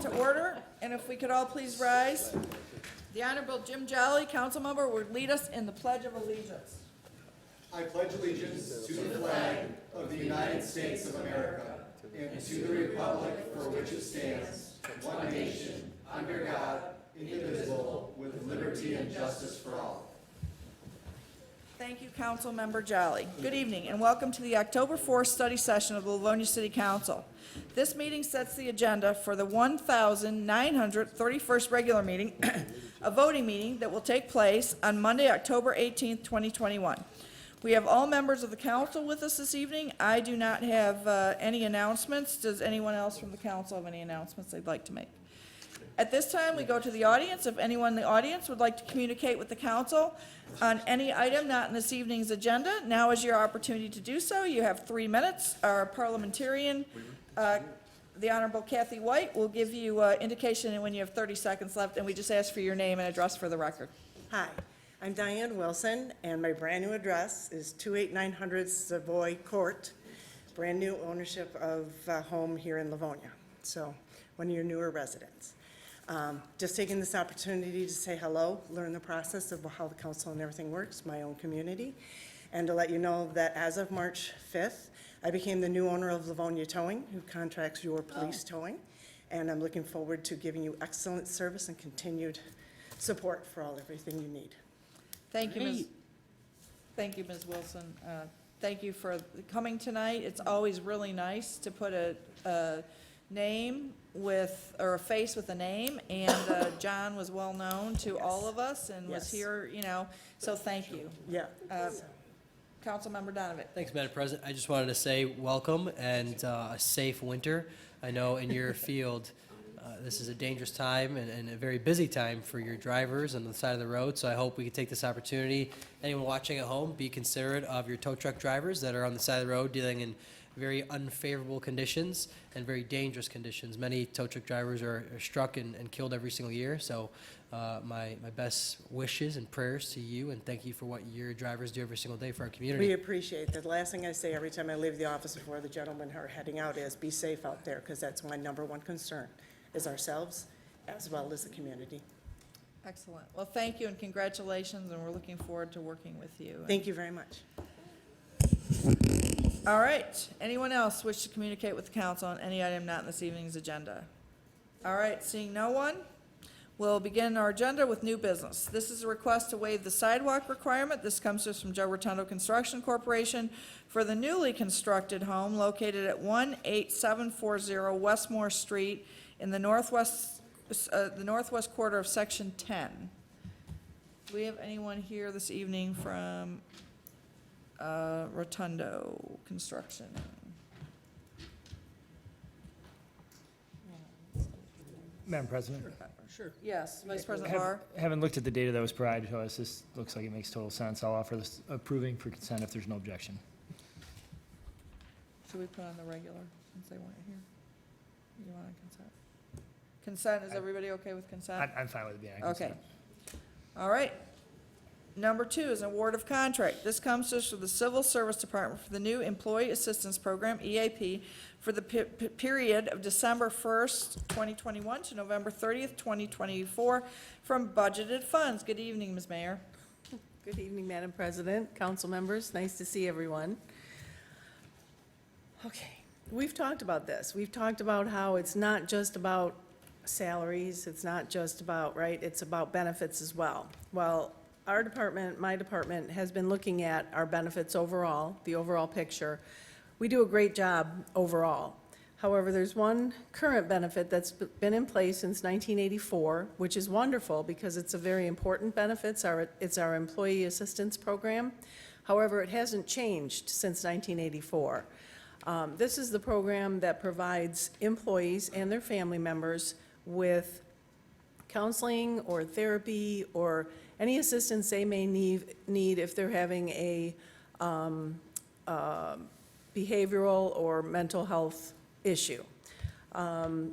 To order, and if we could all please rise. The Honorable Jim Jolly, council member, will lead us in the Pledge of Allegiance. I pledge allegiance to the flag of the United States of America and to the republic for which it stands, one nation, under God, indivisible, with liberty and justice for all. Thank you, Council Member Jolly. Good evening, and welcome to the October 4th study session of the Livonia City Council. This meeting sets the agenda for the 1,931st regular meeting, a voting meeting that will take place on Monday, October 18th, 2021. We have all members of the council with us this evening. I do not have any announcements. Does anyone else from the council have any announcements they'd like to make? At this time, we go to the audience. If anyone in the audience would like to communicate with the council on any item not in this evening's agenda, now is your opportunity to do so. You have 3 minutes. Our parliamentarian, the Honorable Kathy White, will give you indication when you have 30 seconds left, and we just ask for your name and address for the record. Hi, I'm Diane Wilson, and my brand new address is 28900 Savoy Court, brand new ownership of a home here in Livonia, so one of your newer residents. Just taking this opportunity to say hello, learn the process of how the council and everything works, my own community, and to let you know that as of March 5th, I became the new owner of Livonia Towing, who contracts your police towing, and I'm looking forward to giving you excellent service and continued support for everything you need. Thank you, Ms. Thank you, Ms. Wilson. Thank you for coming tonight. It's always really nice to put a name with, or a face with a name, and John was well known to all of us and was here, you know, so thank you. Yeah. Councilmember Donovan. Thanks, Madam President. I just wanted to say welcome and a safe winter. I know in your field, this is a dangerous time and a very busy time for your drivers on the side of the road, so I hope we can take this opportunity. Anyone watching at home, be considerate of your tow truck drivers that are on the side of the road dealing in very unfavorable conditions and very dangerous conditions. Many tow truck drivers are struck and killed every single year, so my best wishes and prayers to you, and thank you for what your drivers do every single day for our community. We appreciate that. The last thing I say every time I leave the office before the gentlemen are heading out is be safe out there, because that's my #1 concern, is ourselves as well as the community. Excellent. Well, thank you and congratulations, and we're looking forward to working with you. Thank you very much. All right. Anyone else wish to communicate with the council on any item not in this evening's agenda? All right. Seeing no one, we'll begin our agenda with new business. This is a request to waive the sidewalk requirement. This comes to us from Rotondo Construction Corporation for the newly constructed home located at 18740 Westmore Street in the northwest quarter of Section 10. Do we have anyone here this evening from Rotondo Construction? Madam President, Sure. Yes, Vice President Barr. having looked at the data that was provided to us, this looks like it makes total sense. I'll offer this approving for consent if there's no objection. Should we put on the regular since they weren't here? You want a consent? Consent, is everybody okay with consent? I'm fine with it being on Okay. consent. All right. Number 2 is an award of contract. This comes to us from the Civil Service Department for the new Employee Assistance Program, EAP, for the period of December 1st, 2021 to November 30th, 2024 from budgeted funds. Good evening, Ms. Mayor. Good evening, Madam President, council members. Nice to see everyone. Okay, we've talked about this. We've talked about how it's not just about salaries. It's not just about, right, it's about benefits as well. Well, our department, my department, has been looking at our benefits overall, the overall picture. We do a great job overall. However, there's one current benefit that's been in place since 1984, which is wonderful because it's a very important benefit. It's our Employee Assistance Program. However, it hasn't changed since 1984. This is the program that provides employees and their family members with counseling or therapy or any assistance they may need if they're having a behavioral or mental health issue.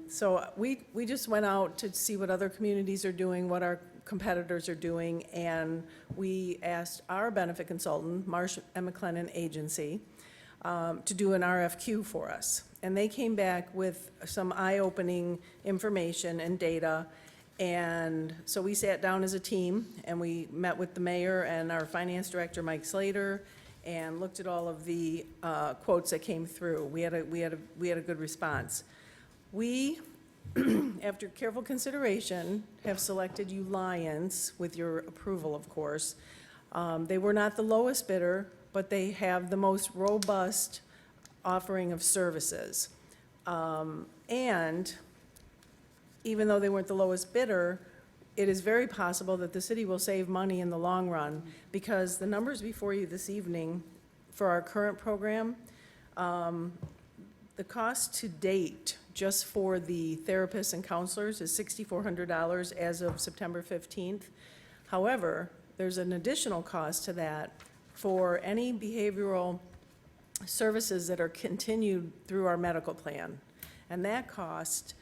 So we just went out to see what other communities are doing, what our competitors are doing, and we asked our benefit consultant, Marsh & McLennan Agency, to do an RFQ for us. And they came back with some eye-opening information and data. And so we sat down as a team, and we met with the mayor and our finance director, Mike Slater, and looked at all of the quotes that came through. We had a good response. We, after careful consideration, have selected Uliance, with your approval, of course. They were not the lowest bidder, but they have the most robust offering of services. And even though they weren't the lowest bidder, it is very possible that the city will save money in the long run, because the numbers before you this evening for our current program, the cost to date, just for the therapists and counselors, is $6,400 as of September 15th. However, there's an additional cost to that for any behavioral services that are continued through our medical plan. And that cost,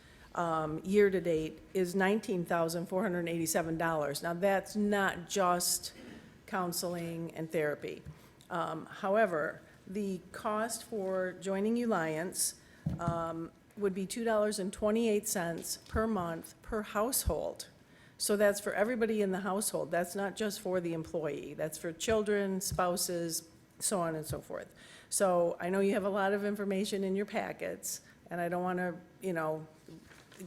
year-to-date, is $19,487. Now, that's not just counseling and therapy. However, the cost for joining Uliance would be $2.28 per month per household. So that's for everybody in the household. That's not just for the employee. That's for children, spouses, so on and so forth. So I know you have a lot of information in your packets, and I don't want to,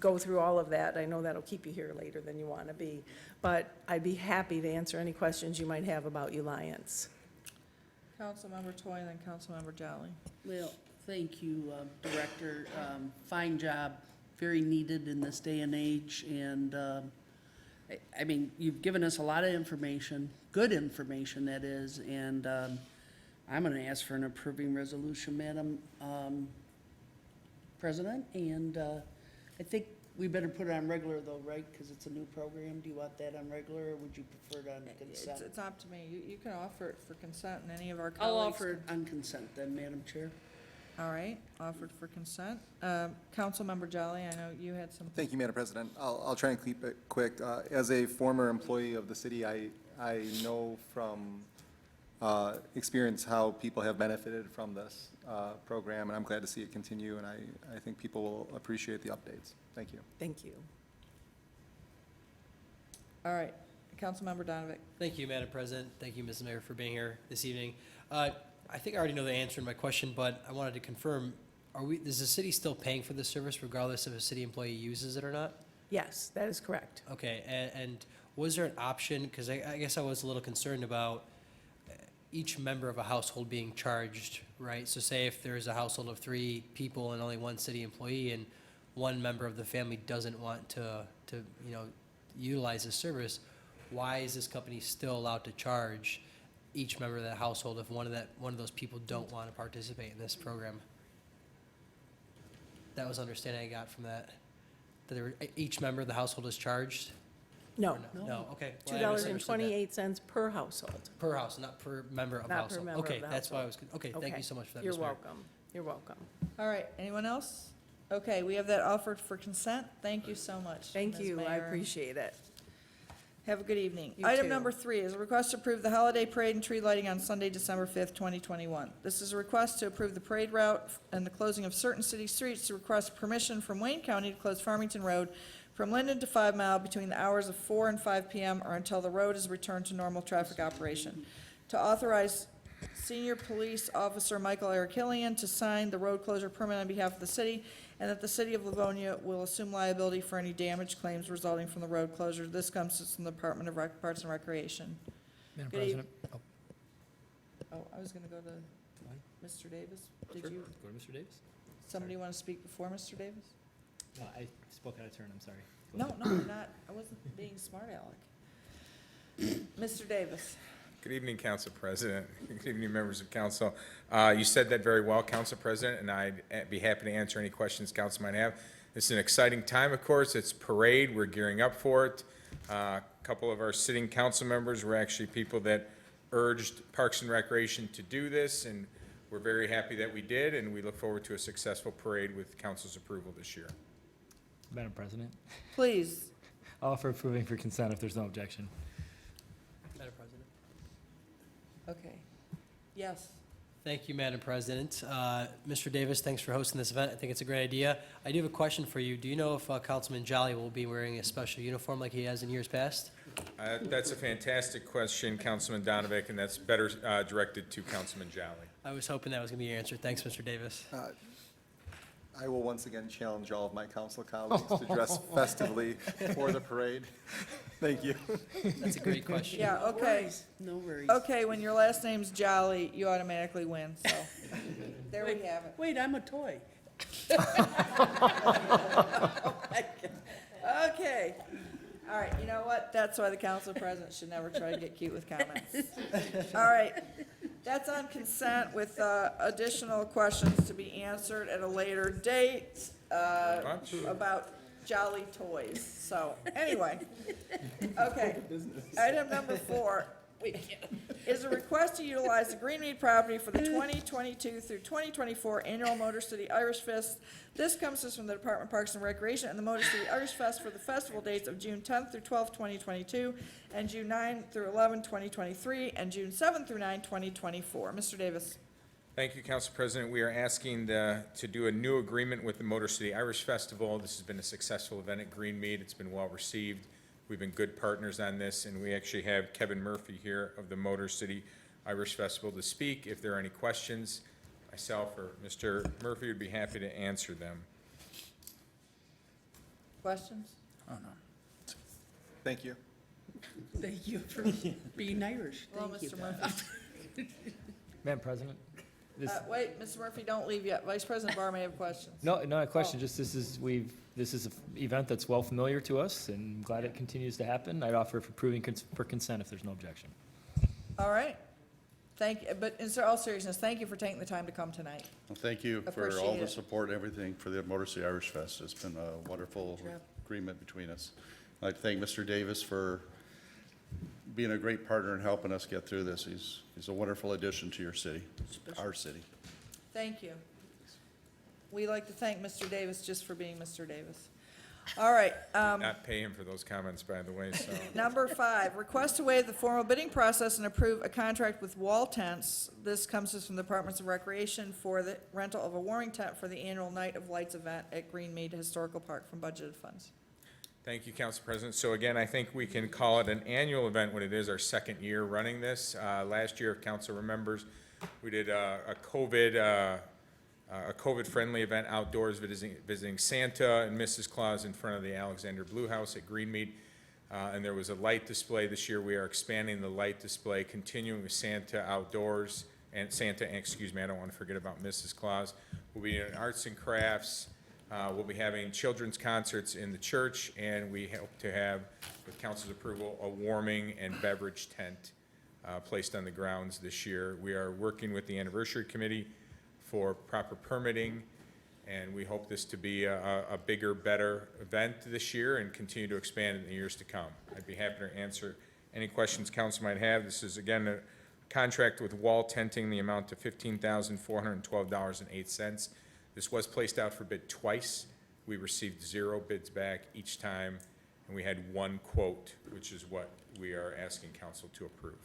go through all of that. I know that'll keep you here later than you want to be. But I'd be happy to answer any questions you might have about Uliance. Councilmember Toy and then Councilmember Jolly. Well, thank you, Director. Fine job, very needed in this day and age, and, I mean, you've given us a lot of information, good information, that is, and I'm going to ask for an approving resolution, Madam President, and I think we better put it on regular, though, right, because it's a new program. Do you want that on regular, or would you prefer it on consent? It's up to me. You can offer it for consent, and any of our I'll colleagues. offer it on consent then, Madam Chair. All right, offered for consent. Councilmember Jolly, I know you had some. Thank you, Madam President. I'll try and keep it quick. As a former employee of the city, I know from experience how people have benefited from this program, and I'm glad to see it continue, and I think people will appreciate the updates. Thank you. Thank you. All right, Councilmember Donovan. Thank you, Madam President. Thank you, Mrs. Mayor, for being here this evening. I think I already know the answer to my question, but I wanted to confirm, is the city still paying for this service regardless if a city employee uses it or not? Yes, that is correct. Okay, and was there an option, because I guess I was a little concerned about each member of a household being charged, right? So say if there's a household of 3 people and only 1 city employee, and one member of the family doesn't want to utilize this service, why is this company still allowed to charge each member of that household if one of those people don't want to participate in this program? That was understanding I got from that each member of the household is charged? No, Or no, okay. Well, I misunderstood that. $2.28 per household. Per house, not per member of Not per household. member of Okay, the that's why I was, household. okay, thank you so much for that, You're Ms. Mayor. welcome. You're welcome. All right, anyone else? Okay, we have that offered for consent. Thank you so much. Thank Ms. you, I Mayor. appreciate it. Have a good evening. You Item too. number 3 is a request to approve the holiday parade and tree lighting on Sunday, December 5th, 2021. This is a request to approve the parade route and the closing of certain city streets to request permission from Wayne County to close Farmington Road from Linden to 5 Mile between the hours of 4 and 5 p.m. or until the road is returned to normal traffic operation. To authorize Senior Police Officer Michael Eric Hillian to sign the road closure permit on behalf of the city, and that the city of Livonia will assume liability for any damage claims resulting from the road closure. This comes from the Department of Parks and Recreation. Madam Good President? Oh, I was gonna go to Mr. Davis. Did you, Go to Mr. Davis? somebody want to speak before Mr. Davis? No, I spoke out of turn, I'm sorry. No, I'm not, I wasn't being smart aleck. Mr. Davis. Good evening, Council President. Good evening, members of council. You said that very well, Council President, and I'd be happy to answer any questions council might have. This is an exciting time, of course. It's parade. We're gearing up for it. A couple of our sitting council members were actually people that urged Parks and Recreation to do this, and we're very happy that we did, and we look forward to a successful parade with council's approval this year. Madam President? Please. I'll offer approving for consent if there's no objection. Madam President? Okay. Yes. Thank you, Madam President. Mr. Davis, thanks for hosting this event. I think it's a great idea. I do have a question for you. Do you know if Councilman Jolly will be wearing a special uniform like he has in years past? That's a fantastic question, Councilman Donovan, and that's better directed to Councilman Jolly. I was hoping that was going to be your answer. Thanks, Mr. Davis. I will once again challenge all of my council colleagues to dress festively for the parade. Thank you. That's a great question. Yeah, okay. No worries. Okay, when your last name's Jolly, you automatically win, so there we have it. Wait, I'm a toy. Okay. All right, you know what? That's why the council president should never try to get cute with comments. All right. That's on consent with additional questions to be answered at a later date about jolly toys. So, anyway. Okay. Item number 4 is a request to utilize the Greenmead property for the 2022 through 2024 annual Motor City Irish Fest. This comes to us from the Department of Parks and Recreation and the Motor City Irish Fest for the festival dates of June 10th through 12th, 2022, and June 9th through 11th, 2023, and June 7th through 9th, 2024. Mr. Davis. Thank you, Council President. We are asking to do a new agreement with the Motor City Irish Festival. This has been a successful event at Greenmead. It's been well received. We've been good partners on this, and we actually have Kevin Murphy here of the Motor City Irish Festival to speak. If there are any questions, myself or Mr. Murphy would be happy to answer them. Questions? Thank you. Thank you for being Irish. Well, Thank you. Mr. Murphy. Madam President? This, Wait, Mr. Murphy, don't leave yet. Vice President Barr may have questions. no, not a question, just this is an event that's well familiar to us, and I'm glad it continues to happen. I'd offer for approving for consent if there's no objection. All right. Thank you, but in all seriousness, thank you for taking the time to come tonight. Well, thank you for all Appreciate the it. support and everything for the Motor City Irish Fest. It's been a wonderful agreement between us. I'd like to thank Mr. Davis for being a great partner and helping us get through this. He's a wonderful addition to your city, our city. Thank you. We like to thank Mr. Davis just for being Mr. Davis. All right, Not pay him for those comments, by the way, so. number 5, request to waive the formal bidding process and approve a contract with WAHL Tents. This comes to us from the Departments of Recreation for the rental of a warming tent for the annual Night of Lights event at Greenmead Historical Park from budgeted funds. Thank you, Council President. So again, I think we can call it an annual event when it is our second year running this. Last year, if council remembers, we did a COVID-friendly event outdoors, visiting Santa and Mrs. Claus in front of the Alexander Blue House at Greenmead. And there was a light display this year. We are expanding the light display, continuing with Santa outdoors, and excuse me, I don't want to forget about Mrs. Claus. We'll be doing arts and crafts. We'll be having children's concerts in the church, and we hope to have, with council's approval, a warming and beverage tent placed on the grounds this year. We are working with the anniversary committee for proper permitting, and we hope this to be a bigger, better event this year and continue to expand in the years to come. I'd be happy to answer any questions council might have. This is, again, a contract with WAHL Tenting, the amount of $15,412.08. This was placed out for bid twice. We received 0 bids back each time, and we had 1 quote, which is what we are asking council to approve.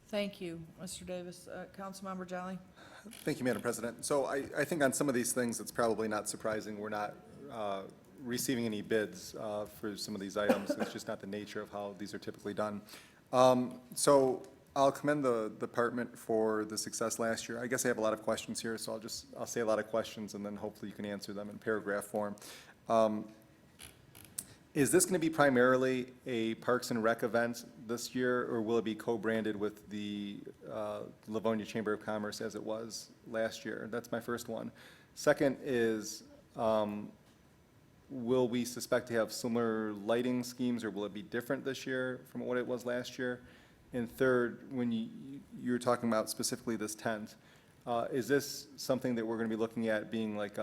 Thank you, Mr. Davis. Councilmember Jolly? Thank you, Madam President. So I think on some of these things, it's probably not surprising we're not receiving any bids for some of these items. It's just not the nature of how these are typically done. So I'll commend the department for the success last year. I guess I have a lot of questions here, so I'll say a lot of questions, and then hopefully you can answer them in paragraph form. Is this going to be primarily a Parks and Rec event this year, or will it be co-branded with the Livonia Chamber of Commerce as it was last year? That's my first one. Second is, will we suspect to have similar lighting schemes, or will it be different this year from what it was last year? And third, when you're talking about specifically this tent, is this something that we're going to be looking at being like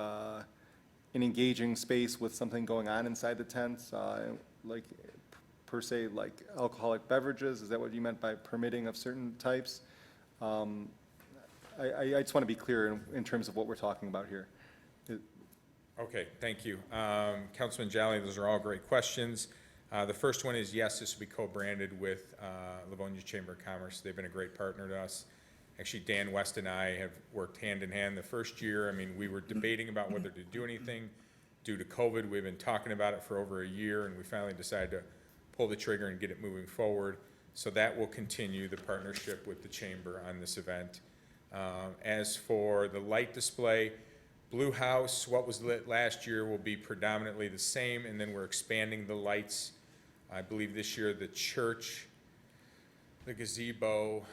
an engaging space with something going on inside the tents, like per se, like alcoholic beverages? Is that what you meant by permitting of certain types? I just want to be clear in terms of what we're talking about here. Okay, thank you. Councilman Jolly, those are all great questions. The first one is, yes, this will be co-branded with Livonia Chamber of Commerce. They've been a great partner to us, Actually, Dan West and I have worked hand in hand the first year. I mean, we were debating about whether to do anything due to COVID. We've been talking about it for over a year, and we finally decided to pull the trigger and get it moving forward. So that will continue the partnership with the chamber on this event. As for the light display, Blue House, what was lit last year will be predominantly the same, and then we're expanding the lights. I believe this year the church, the gazebo,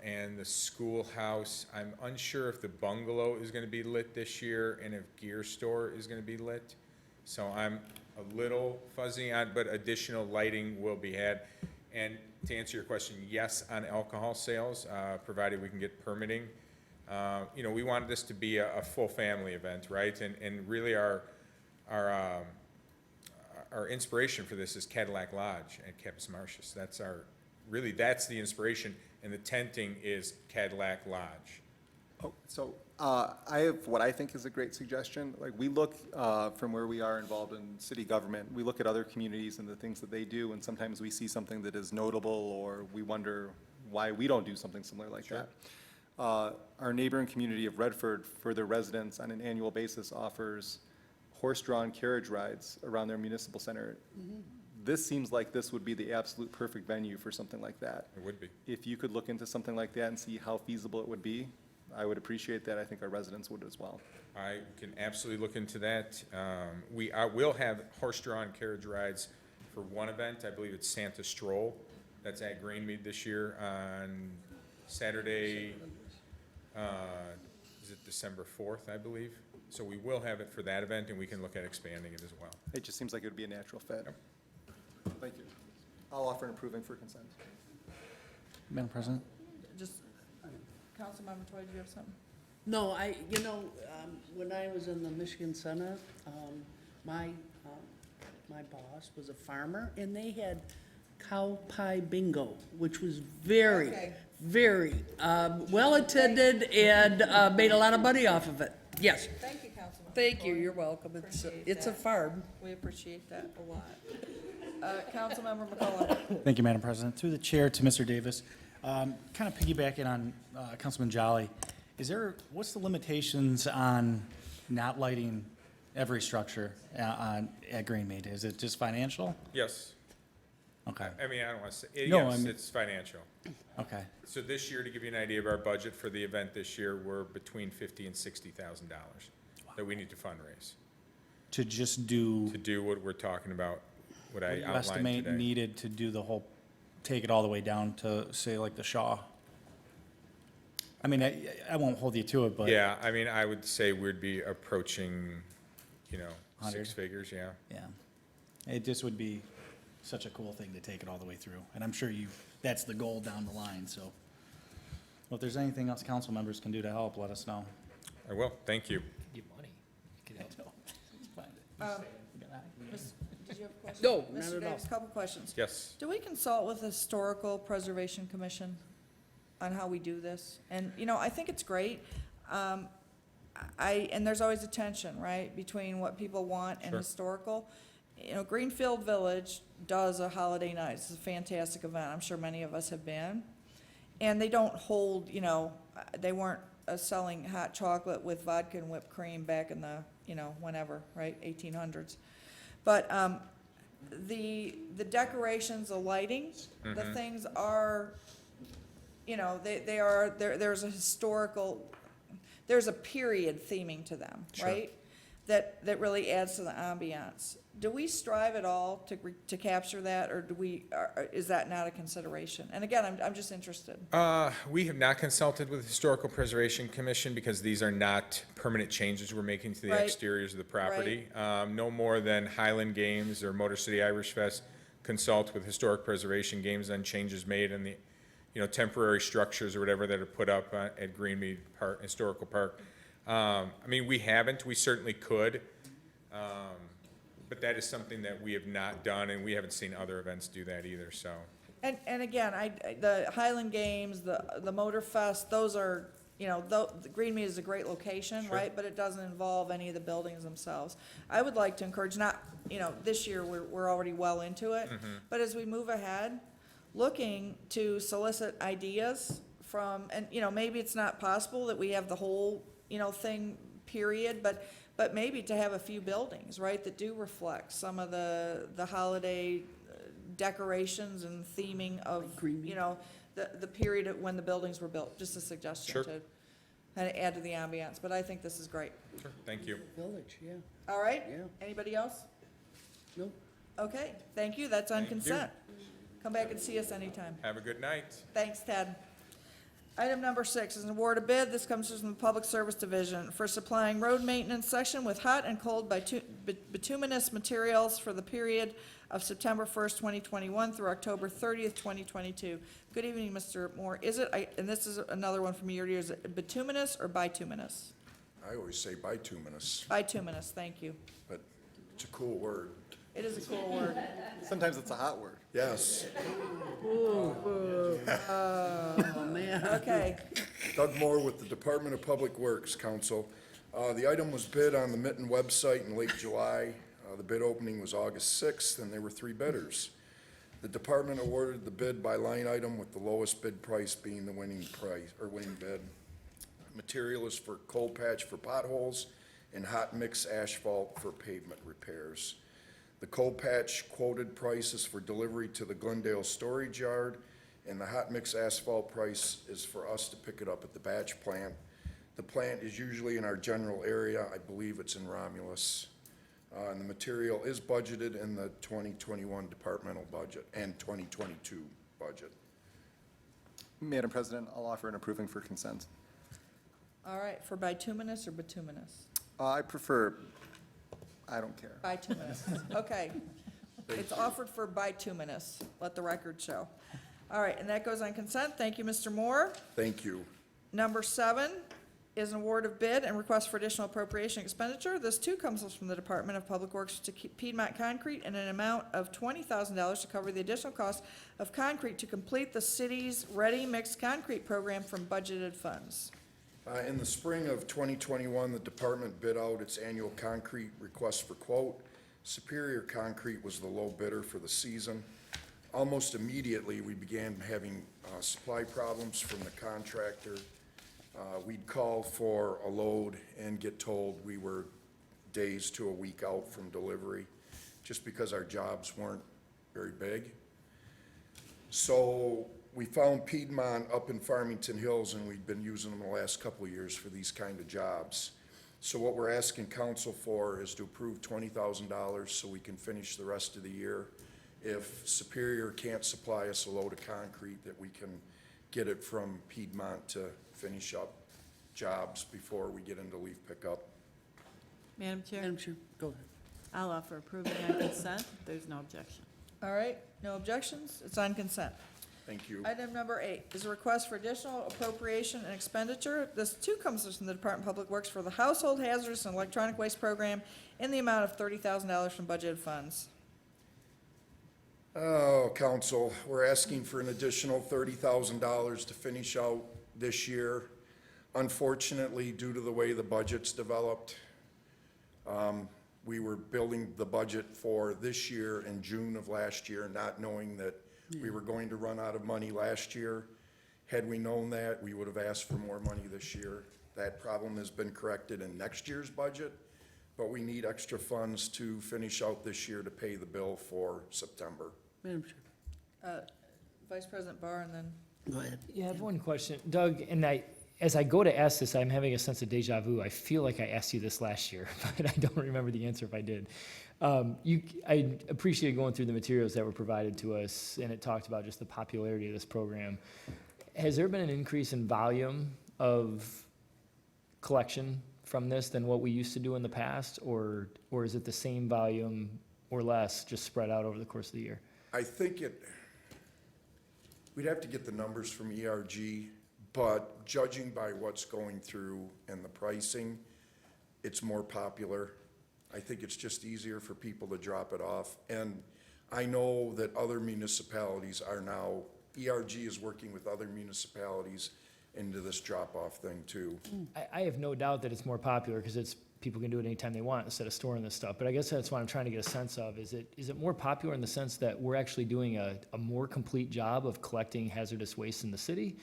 and the schoolhouse. I'm unsure if the bungalow is gonna be lit this year and if Gear Store is gonna be lit. So I'm a little fuzzy on, but additional lighting will be had. And to answer your question, yes, on alcohol sales, provided we can get permitting. You know, we wanted this to be a full family event, right? And really our inspiration for this is Cadillac Lodge at Campus Martius. That's that's the inspiration, and the tenting is Cadillac Lodge. Oh, so I have what I think is a great suggestion. Like, we look from where we are involved in city government, we look at other communities and the things that they do, and sometimes we see something that is notable, or we wonder why we don't do something similar like that. Our neighboring community of Redford, for their residents on an annual basis, offers horse-drawn carriage rides around their municipal center. This seems like this would be the absolute perfect venue for something like that. It would be. If you could look into something like that and see how feasible it would be, I would appreciate that. I think our residents would as well. I can absolutely look into that. We will have horse-drawn carriage rides for one event. I believe it's Santa Stroll. That's at Greenmead this year on Saturday, is it December 4th, I believe? So we will have it for that event, and we can look at expanding it as well. It just seems like it would be a natural fit. Yep. Thank you. I'll offer an approving for consent. Madam President? Just, Councilmember Toy, do you have something? No, when I was in the Michigan Senate, my boss was a farmer, and they had cow pie bingo, which was very, Okay. very well-attended and made a lot of money off of it. Yes. Thank you, Councilmember. Thank you, Toy. you're welcome. Appreciate It's a that. farm. We appreciate that a lot. Councilmember McCullough. Thank you, Madam President. Through the chair to Mr. Davis, kind of piggybacking on Councilman Jolly, what's the limitations on not lighting every structure at Greenmead? Is it just financial? Yes. Okay, I mean, I don't want to say, No, yes, I'm- it's financial. okay. So this year, to give you an idea of our budget for the event this year, we're between $50,000 and $60,000 that we need to fundraise To just do, to do what we're talking about, what what I do you outlined estimate today. needed to do the whole, take it all the way down to, say, like the Shaw? I mean, I won't hold you to it, but. Yeah, I mean, I would say we'd be approaching, 100. six figures, yeah. Yeah. It just would be such a cool thing to take it all the way through. And I'm sure that's the goal down the line, so. Well, if there's anything else council members can do to help, let us know. I will, thank you. Give money. Did you have a question? No, not Mr. at Davis, all. couple questions. Yes. Do we consult with the Historical Preservation Commission on how we do this? And, I think it's great. And there's always a tension, right, between what people want and Sure. historical. Greenfield Village does a holiday night. It's a fantastic event. I'm sure many of us have been. And they don't hold, they weren't selling hot chocolate with vodka and whipped cream back in the, whenever, right, 1800s. But the decorations, the lighting, the things are, there's a historical, there's a period theming to them, Sure. right? That really adds to the ambiance. Do we strive at all to capture that, or is that not a consideration? And again, I'm just interested. We have not consulted with the Historical Preservation Commission because these are not permanent changes we're making to the Right. exteriors of the property. No more than Highland Games or Motor City Irish Fest consult with Historic Preservation Games on changes made in the, temporary structures or whatever that are put up at Greenmead Park, Historical Park. I mean, we haven't, we certainly could. But that is something that we have not done, and we haven't seen other events do that either, so. And again, the Highland Games, the Motor Fest, those are, the Greenmead is a great location, Sure. right? But it doesn't involve any of the buildings themselves. I would like to encourage, not, this year, we're already well into it, but as we move ahead, looking to solicit ideas from, and, you know, maybe it's not possible that we have the whole, you know, thing, period, but maybe to have a few buildings, right, that do reflect some of the holiday decorations and theming of, Greenmead. you know, the period of when the buildings were built, just a suggestion Sure. to kind of add to the ambiance, but I think this is great. Sure, thank you. Village, yeah. All right? Yeah. Anybody else? Nope. Okay, thank you, that's on Thank you. consent. Come back and see us anytime. Have a good night. Thanks, Ted. Item number 6 is an award of bid. This comes from the Public Service Division for supplying road maintenance section with hot and cold bituminous materials for the period of September 1st, 2021 through October 30th, 2022. Good evening, Mr. Moore. Is it, and this is another one from your ears, is it bituminous or bituminous? I always say bituminous, Bituminous, thank you. but it's a cool word. It is a cool word. Sometimes it's a hot word. Yes. Oh, man. Okay, Doug Moore with the Department of Public Works, Council. The item was bid on the Mitten website in late July. The bid opening was August 6th, and there were 3 bidders. The department awarded the bid by line item, with the lowest bid price being the winning price, or winning bid. Material is for coal patch for potholes and hot mix asphalt for pavement repairs. The coal patch quoted price is for delivery to the Glendale storage yard, and the hot mix asphalt price is for us to pick it up at the batch plant. The plant is usually in our general area. I believe it's in Romulus. And the material is budgeted in the 2021 departmental budget and 2022 budget. Madam President, I'll offer an approving for consent. all right, for bituminous or bituminous? I prefer, I don't care. Bituminous, okay. It's offered for bituminous, let the record show. All right, and that goes on consent. Thank you, Mr. Moore. Thank you. Number 7 is an award of bid and request for additional appropriation expenditure. This too comes from the Department of Public Works to Piedemont Concrete in an amount of $20,000 to cover the additional cost of concrete to complete the city's ready mixed concrete program from budgeted funds. In the spring of 2021, the department bid out its annual concrete request for quote. Superior Concrete was the low bidder for the season. Almost immediately, we began having supply problems from the contractor. We'd call for a load and get told we were days to a week out from delivery, just because our jobs weren't very big. So we found Piedmont up in Farmington Hills, and we'd been using them the last couple of years for these kind of jobs. So what we're asking council for is to approve $20,000 so we can finish the rest of the year. If Superior can't supply us a load of concrete, that we can get it from Piedmont to finish up jobs before we get into leaf pickup. Madam Chair, Madam Chair, go ahead. I'll offer approving on consent. There's no objection. All right, no objections? It's on consent. Thank you. Item number 8 is a request for additional appropriation and expenditure. This too comes from the Department of Public Works for the Household Hazardous and Electronic Waste Program in the amount of $30,000 from budgeted funds. Oh, council, we're asking for an additional $30,000 to finish out this year. Unfortunately, due to the way the budget's developed, we were building the budget for this year in June of last year, not knowing that we were going to run out of money last year. Had we known that, we would have asked for more money this year. That problem has been corrected in next year's budget, but we need extra funds to finish out this year to pay the bill for September. Madam Chair, Vice President Barr, and then, go ahead. Yeah, I have one question. Doug, as I go to ask this, I'm having a sense of deja vu. I feel like I asked you this last year, but I don't remember the answer if I did. I appreciate going through the materials that were provided to us, and it talked about just the popularity of this program. Has there been an increase in volume of collection from this than what we used to do in the past, or is it the same volume or less, just spread out over the course of the year? I think we'd have to get the numbers from ERG, but judging by what's going through and the pricing, it's more popular. I think it's just easier for people to drop it off. And I know that other municipalities are now, ERG is working with other municipalities into this drop-off thing too. I have no doubt that it's more popular because people can do it anytime they want instead of storing this stuff. But I guess that's what I'm trying to get a sense of. Is it more popular in the sense that we're actually doing a more complete job of collecting hazardous waste in the city?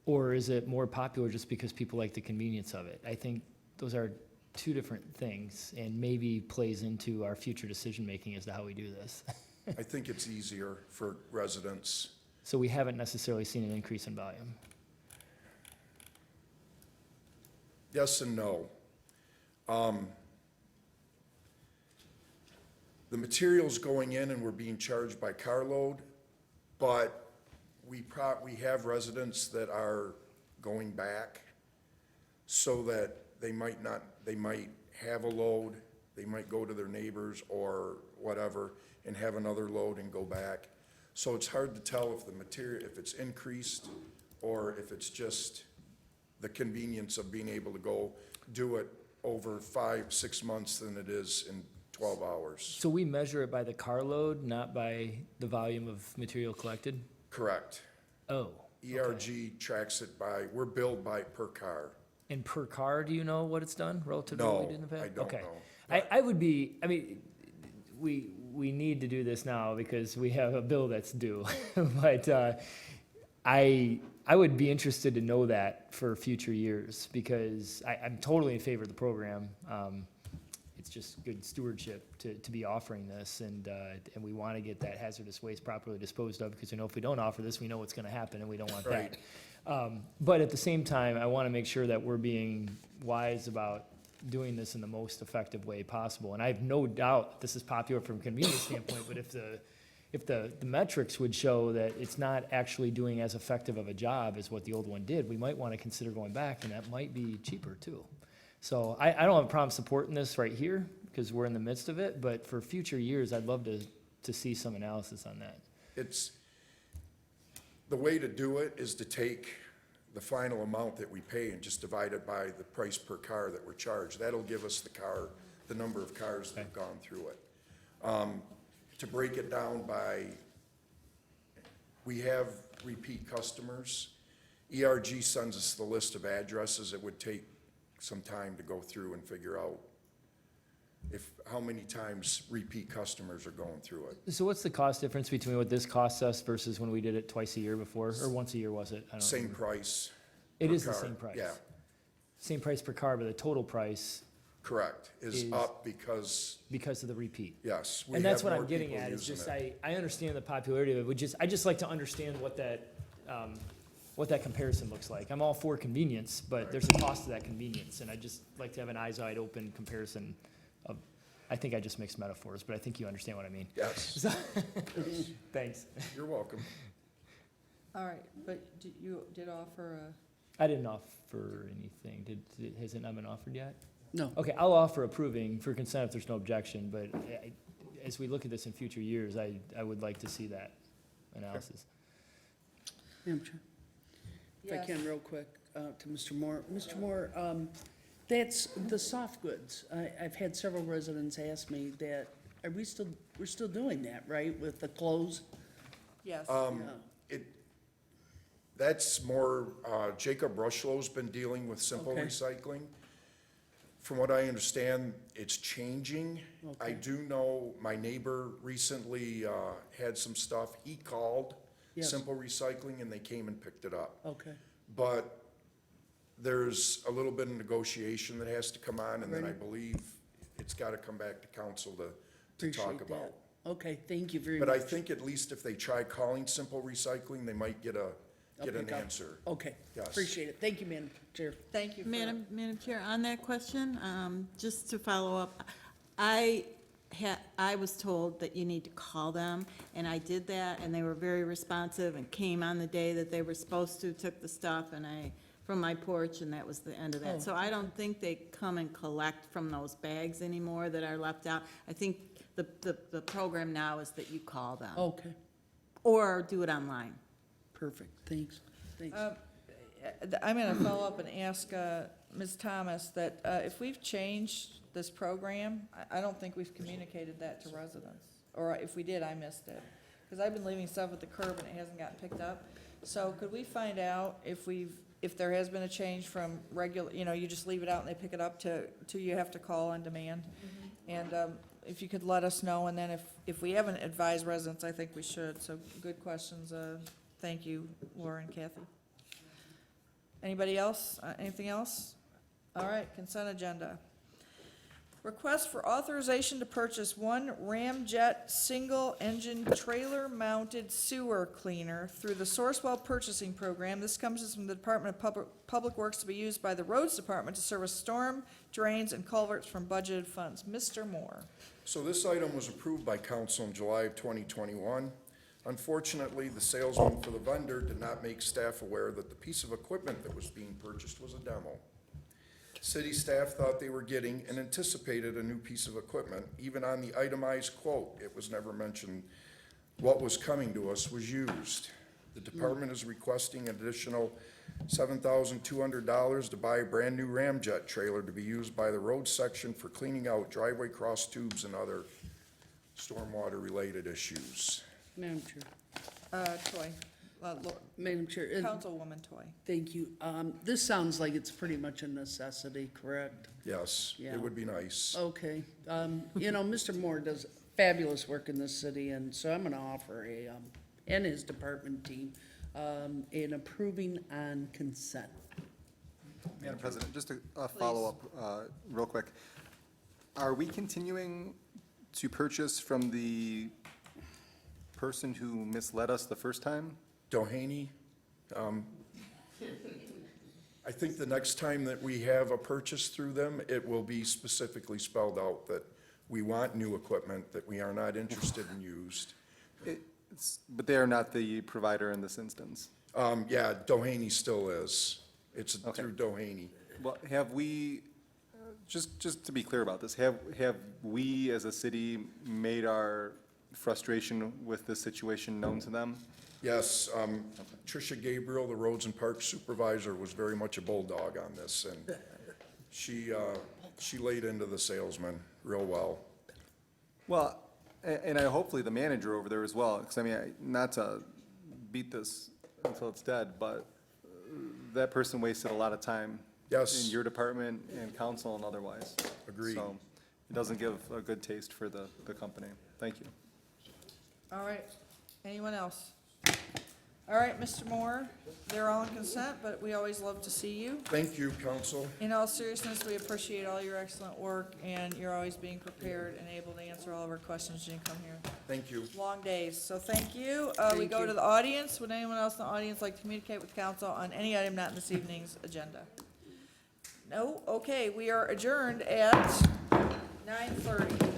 Or is it more popular just because people like the convenience of it? I think those are two different things and maybe plays into our future decision-making as to how we do this. I think it's easier for residents. So we haven't necessarily seen an increase in volume. Yes and no. The material's going in and we're being charged by carload, but we have residents that are going back so that they might have a load, they might go to their neighbors or whatever and have another load and go back. So it's hard to tell if the material, if it's increased or if it's just the convenience of being able to go do it over 5-6 months than it is in 12 hours. So we measure it by the carload, not by the volume of material collected? Correct. Oh. ERG tracks it by, we're billed by per car. And per car, do you know what it's done relative to what we No, did in the past? I don't Okay. know. I would be, I mean, we need to do this now because we have a bill that's due. But I would be interested to know that for future years because I'm totally in favor of the program. It's just good stewardship to be offering this, and we want to get that hazardous waste properly disposed of because we know if we don't offer this, we know what's going to happen, and we don't want Right. that. But at the same time, I want to make sure that we're being wise about doing this in the most effective way possible. And I have no doubt this is popular from a convenience standpoint, but if the metrics would show that it's not actually doing as effective of a job as what the old one did, we might want to consider going back, and that might be cheaper too. So I don't have a problem supporting this right here because we're in the midst of it, but for future years, I'd love to see some analysis on that. The way to do it is to take the final amount that we pay and just divide it by the price per car that we're charged. That'll give us the number of cars that have gone through it. To break it down by, we have repeat customers. ERG sends us the list of addresses. It would take some time to go through and figure out how many times repeat customers are going through it. So what's the cost difference between what this costs us versus when we did it twice a year before, or once a year, was it? I don't Same remember. price. It per is the car. same price? Yeah, Same price per car, but the total price correct, is Is- up because, because of the repeat? yes, we And that's have what more I'm getting people at, is using just, it. I understand the popularity of it, I just like to understand what that comparison looks like. I'm all for convenience, but there's a cost to that convenience, and I just like to have an eyes wide open comparison of, I think I just mixed metaphors, but I think you understand what I mean. Yes, Thanks. you're welcome. All right, but you did offer I didn't offer anything. Has it not been offered yet? No. Okay, I'll offer approving for consent if there's no objection, but as we look at this in future years, I would like to see that analysis. Madam Chair, if I Yes. can, real quick, to Mr. Moore. Mr. Moore, that's the soft goods. I've had several residents ask me that, we're still doing that, right, with the clothes? yes. Yeah. That's more, Jacob Rushlow's been dealing with simple Okay. recycling. From what I understand, it's changing. I Okay. do know my neighbor recently had some stuff. He called Yes. Simple Recycling and they came and picked it up. Okay, But there's a little bit of negotiation that has to come on, and then I Right. believe it's gotta come back to council to talk appreciate about. that. Okay, thank you very But much. I think at least if they try calling Simple Recycling, they might get an pick up. answer. Okay, Yes. appreciate it. Thank you, Madam Chair. Thank you for. Madam Chair, on that question, just to follow up, I was told that you need to call them, and I did that, and they were very responsive and came on the day that they were supposed to, took the stuff, and from my porch, and that was the end of that. Oh. So I don't think they come and collect from those bags anymore that are left out. I think the program now is that you call them, Okay, or do it online. perfect, thanks, thanks. I'm going to follow up and ask Ms. Thomas that if we've changed this program, I don't think we've communicated that to residents. Or if we did, I missed it. Because I've been leaving stuff at the curb and it hasn't gotten picked up. So could we find out if there has been a change from regular, you just leave it out and they pick it up to you have to call on demand? And if you could let us know, and then if we haven't advised residents, I think we should. So good questions. Thank you, Laura and Kathy. Anybody else? Anything else? All right, consent agenda. Request for authorization to purchase one RAMJET single-engine trailer-mounted sewer cleaner through the SOURCEWELL purchasing program. This comes from the Department of Public Works to be used by the Roads Department to service storm drains and culverts from budgeted funds. Mr. Moore. So this item was approved by council in July of 2021. Unfortunately, the salesman for the vendor did not make staff aware that the piece of equipment that was being purchased was a demo. City staff thought they were getting and anticipated a new piece of equipment. Even on the itemized quote, it was never mentioned what was coming to us was used. The department is requesting an additional $7,200 to buy a brand-new RAMJET trailer to be used by the road section for cleaning out driveway cross tubes and other stormwater-related issues. Madam Chair. Toy. Madam Chair, Councilwoman Toy. thank you. This sounds like it's pretty much a necessity, correct? Yes, Yeah. it would be nice. Okay. You know, Mr. Moore does fabulous work in this city, and so I'm gonna offer and his department team, an approving on consent. Madam President, just a follow-up, real quick. Are we continuing to purchase from the person who misled us the first time? Doheny, I think the next time that we have a purchase through them, it will be specifically spelled out that we want new equipment, that we are not interested in used. But they are not the provider in this instance. Yeah, Doheny still is. It's Okay. through Doheny. Well, have we, just to be clear about this, have we as a city made our frustration with this situation known to them? Yes, Tricia Gabriel, the Roads and Parks Supervisor, was very much a bulldog on this, and she laid into the salesman real well. Well, and hopefully the manager over there as well, because I mean, not to beat this until it's dead, but that person wasted a lot of time. Yes. In your department and council and otherwise. Agreed. So it doesn't give a good taste for the company. Thank you. All right. Anyone else? All right, Mr. Moore, they're all in consent, but we always love to see you. Thank you, council. In all seriousness, we appreciate all your excellent work, and you're always being prepared and able to answer all of our questions when you come here. Thank you. Long days, so thank you. We Thank go you. to the audience. Would anyone else in the audience like to communicate with council on any item not in this evening's agenda? No? Okay, we are adjourned at 9:30.